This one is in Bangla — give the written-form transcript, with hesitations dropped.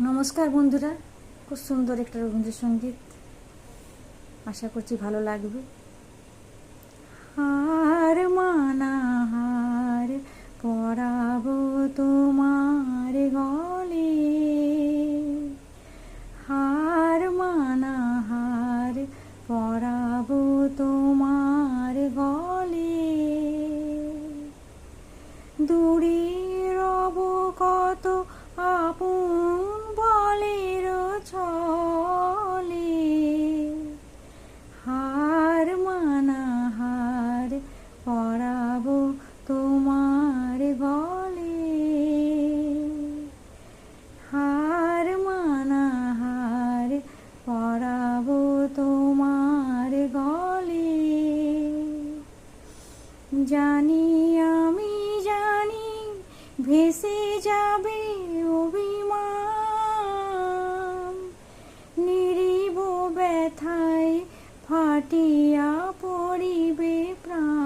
নমস্কার বন্ধুরা, খুব সুন্দর একটা রবীন্দ্রসঙ্গীত, আশা করছি ভালো লাগবে। হার মানা হার পরাবো তোমার গলে, হার মানা হার পরাবো তোমার গলে, দূরে রব কত আপন বলের ছলে, হার মানা হার পরাবো তোমার গলে, হার মানা হার পরাবো তোমার গলে। জানি আমি জানি ভেসে যাবে অভিমান, নিরিব ব্যথায় ফাটিয়া পড়িবে প্রাণ।